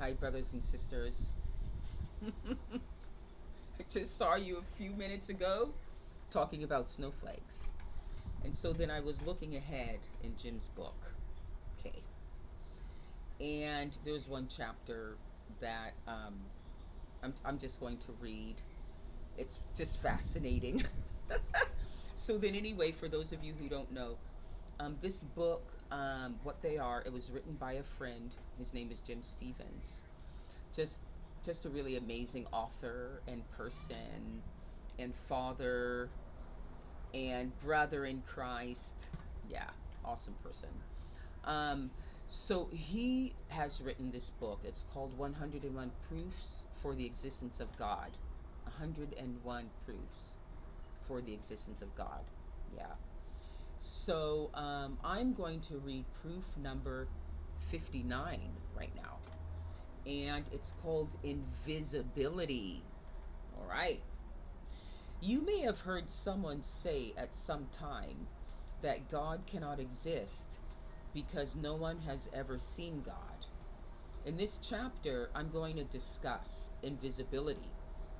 Hi, brothers and sisters. I just saw you a few minutes ago talking about snowflakes. And so then I was looking ahead in Jim's book. Okay. And there's one chapter that I'm just going to read. It's just fascinating. So then, anyway, for those of you who don't know, this book, what they are, it was written by a friend. His name is Jim Stevens. Just just a really amazing author and person and father and brother in Christ. Yeah, awesome person. Um, so he has written this book. It's called 101 Proofs for the Existence of God. 101 Proofs for the Existence of God. Yeah. So I'm going to read proof number 59 right now. And it's called Invisibility. All right. You may have heard someone say at some time that God cannot exist because no one has ever seen God. In this chapter, I'm going to discuss invisibility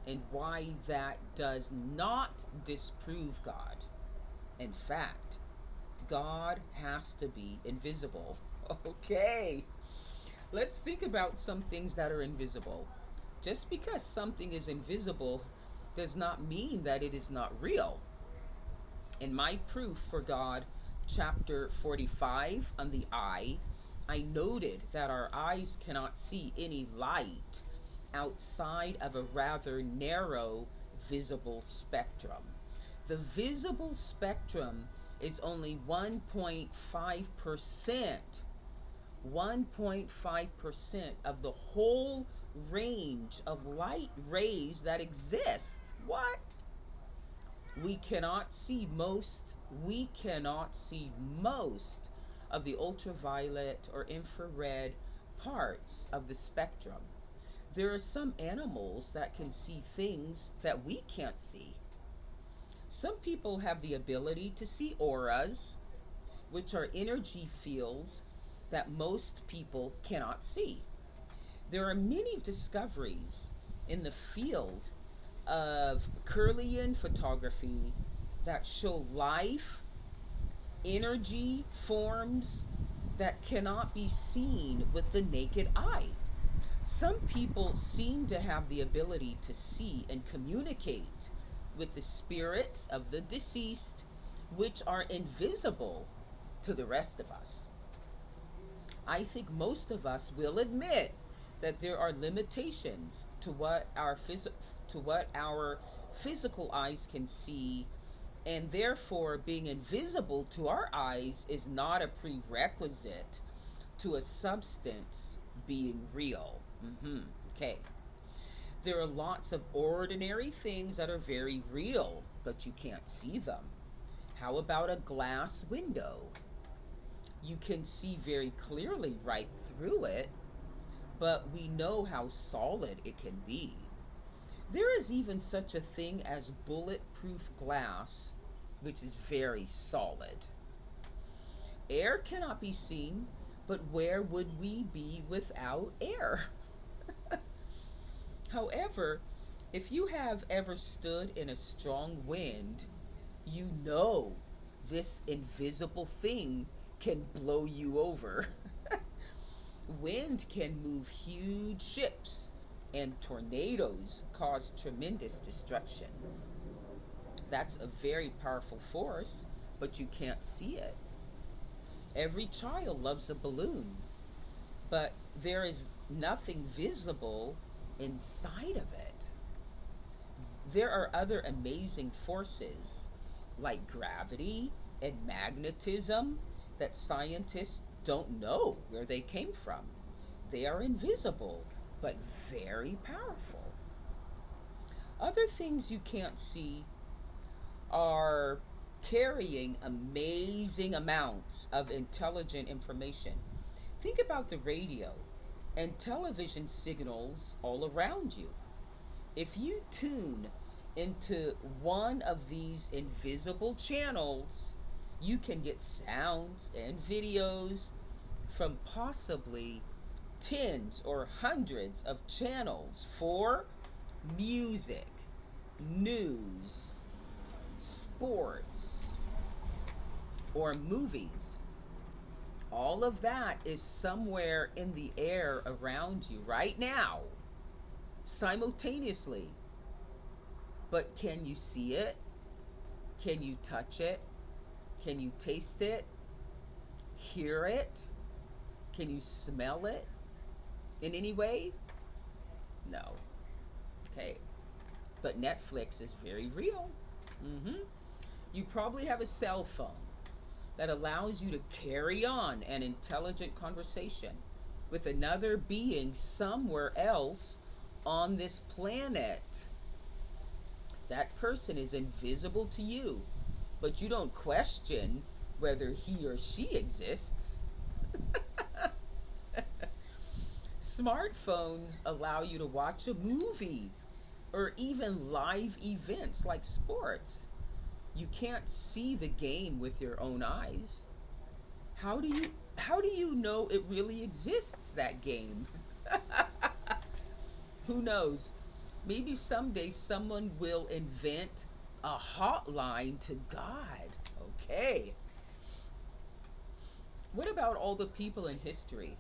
and why that does not disprove God. In fact, God has to be invisible. Okay, let's think about some things that are invisible. Just because something is invisible does not mean that it is not real. In my proof for God, chapter 45 on the eye, I noted that our eyes cannot see any light outside of a rather narrow visible spectrum. The visible spectrum is only 1.5% of the whole range of light rays that exist. What? We cannot see most of the ultraviolet or infrared parts of the spectrum. There are some animals that can see things that we can't see. Some people have the ability to see auras, which are energy fields that most people cannot see. There are many discoveries in the field of Kirlian photography that show life, energy forms that cannot be seen with the naked eye. Some people seem to have the ability to see and communicate with the spirits of the deceased, which are invisible to the rest of us. I think most of us will admit that there are limitations to what our physical eyes can see, and therefore being invisible to our eyes is not a prerequisite to a substance being real. Okay. There are lots of ordinary things that are very real, but you can't see them. How about a glass window? You can see very clearly right through it, but we know how solid it can be. There is even such a thing as bulletproof glass, which is very solid. Air cannot be seen, but where would we be without air? However, if you have ever stood in a strong wind, you know this invisible thing can blow you over. Wind can move huge ships, and tornadoes cause tremendous destruction. That's a very powerful force, but you can't see it. Every child loves a balloon, but there is nothing visible inside of it. There are other amazing forces like gravity and magnetism that scientists don't know where they came from. They are invisible, but very powerful. Other things you can't see are carrying amazing amounts of intelligent information. Think about the radio and television signals all around you. If you tune into one of these invisible channels, you can get sounds and videos from possibly tens or hundreds of channels for music, news, sports, or movies. All of that is somewhere in the air around you right now, simultaneously. But can you see it? Can you touch it? Can you taste it? Hear it? Can you smell it in any way? No. Okay. But Netflix is very real. You probably have a cell phone that allows you to carry on an intelligent conversation with another being somewhere else on this planet. That person is invisible to you, but you don't question whether he or she exists. Smartphones allow you to watch a movie or even live events like sports. You can't see the game with your own eyes. How do you know it really exists, that game? Who knows? Maybe someday someone will invent a hotline to God. Okay. What about all the people in history?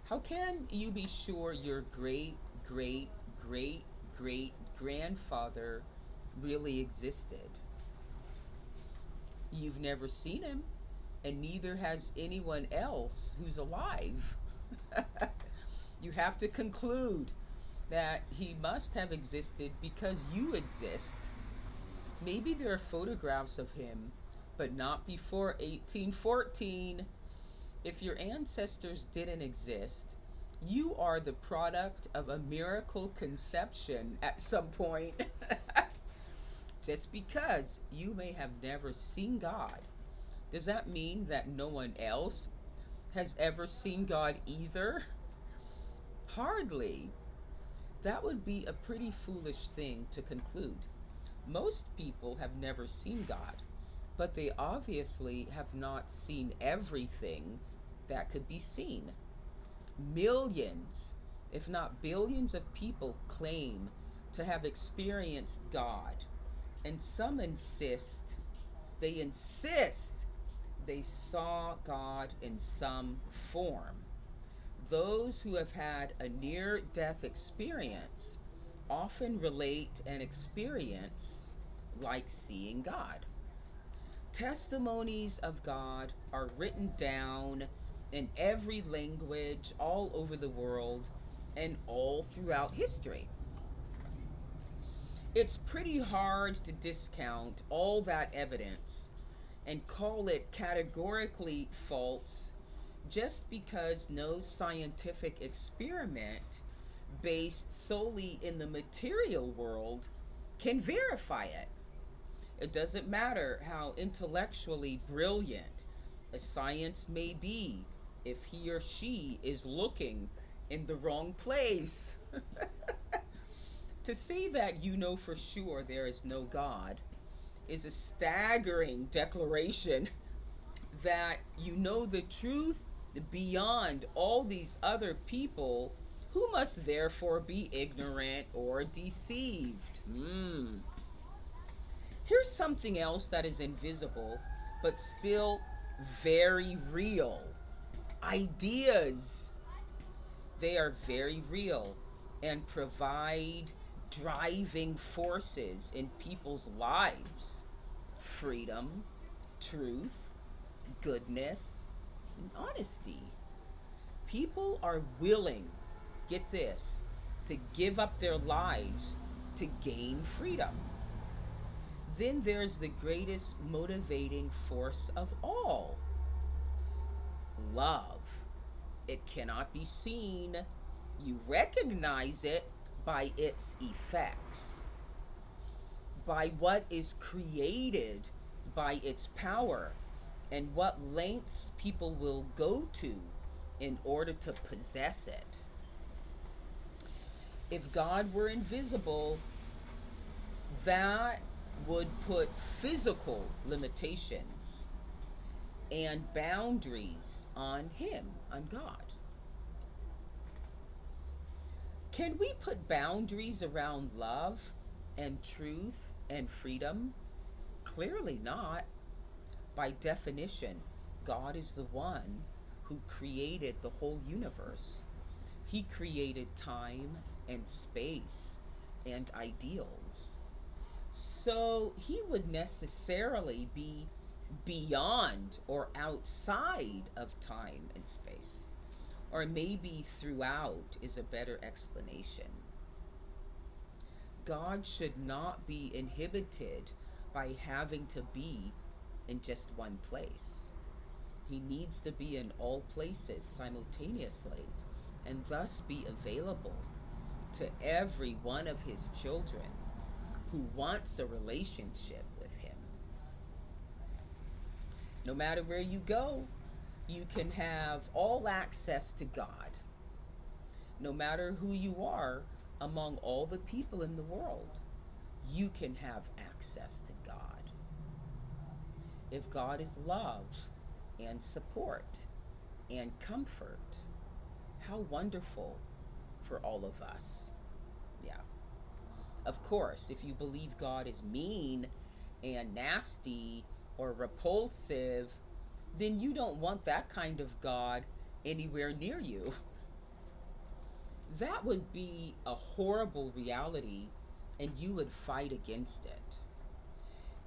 How can you be sure your great, great, great, great grandfather really existed? You've never seen him, and neither has anyone else who's alive. You have to conclude that he must have existed because you exist. Maybe there are photographs of him, but not before 1814. If your ancestors didn't exist, you are the product of a miracle conception at some point. Just because you may have never seen God, does that mean that no one else has ever seen God either? Hardly. That would be a pretty foolish thing to conclude. Most people have never seen God, but they obviously have not seen everything that could be seen. Millions, if not billions, of people claim to have experienced God, and some insist they saw God in some form. Those who have had a near death experience often relate an experience like seeing God. Testimonies of God are written down in every language all over the world and all throughout history. It's pretty hard to discount all that evidence and call it categorically false just because no scientific experiment based solely in the material world can verify it. It doesn't matter how intellectually brilliant a science may be if he or she is looking in the wrong place. To say that you know for sure there is no God is a staggering declaration that you know the truth beyond all these other people who must therefore be ignorant or deceived. Here's something else that is invisible but still very real. Ideas. They are very real and provide driving forces in people's lives. Freedom, truth, goodness, and honesty. People are willing, get this, to give up their lives to gain freedom. Then there's the greatest motivating force of all, love. It cannot be seen. You recognize it by its effects, by what is created by its power, and what lengths people will go to in order to possess it. If God were invisible, that would put physical limitations and boundaries on him, on God. Can we put boundaries around love and truth and freedom? Clearly not. By definition, God is the one who created the whole universe. He created time and space and ideals. So he would necessarily be beyond or outside of time and space. Or maybe throughout is a better explanation. God should not be inhibited by having to be in just one place. He needs to be in all places simultaneously and thus be available to every one of his children who wants a relationship with him. No matter where you go, you can have all access to God. No matter who you are among all the people in the world, you can have access to God. If God is love and support and comfort, how wonderful for all of us. Yeah. Of course, if you believe God is mean and nasty or repulsive, then you don't want that kind of God anywhere near you. That would be a horrible reality, and you would fight against it.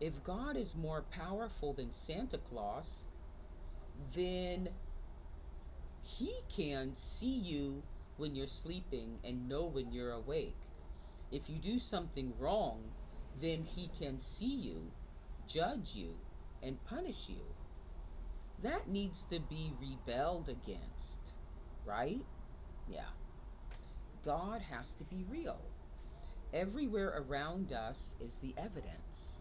If God is more powerful than Santa Claus, then he can see you when you're sleeping and know when you're awake. If you do something wrong, then he can see you, judge you, and punish you. That needs to be rebelled against, right? Yeah. God has to be real. Everywhere around us is the evidence.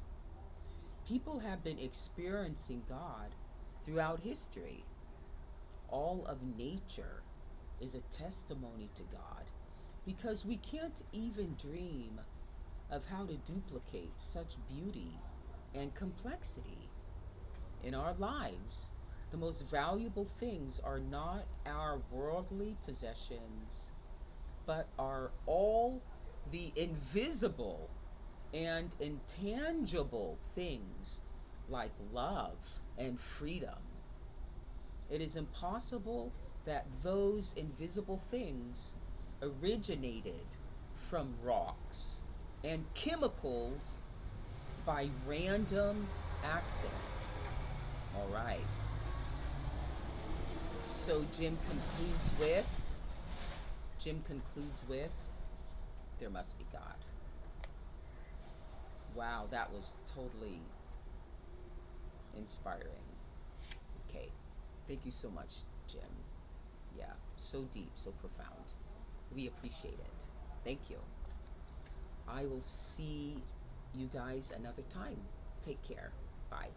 People have been experiencing God throughout history. All of nature is a testimony to God because we can't even dream of how to duplicate such beauty and complexity in our lives. The most valuable things are not our worldly possessions, but are all the invisible and intangible things like love and freedom. It is impossible that those invisible things originated from rocks and chemicals by random accident. All right. So Jim concludes with, there must be God. Wow, that was totally inspiring. Okay. Thank you so much, Jim. Yeah, so deep, so profound. We appreciate it. Thank you. I will see you guys another time. Take care. Bye.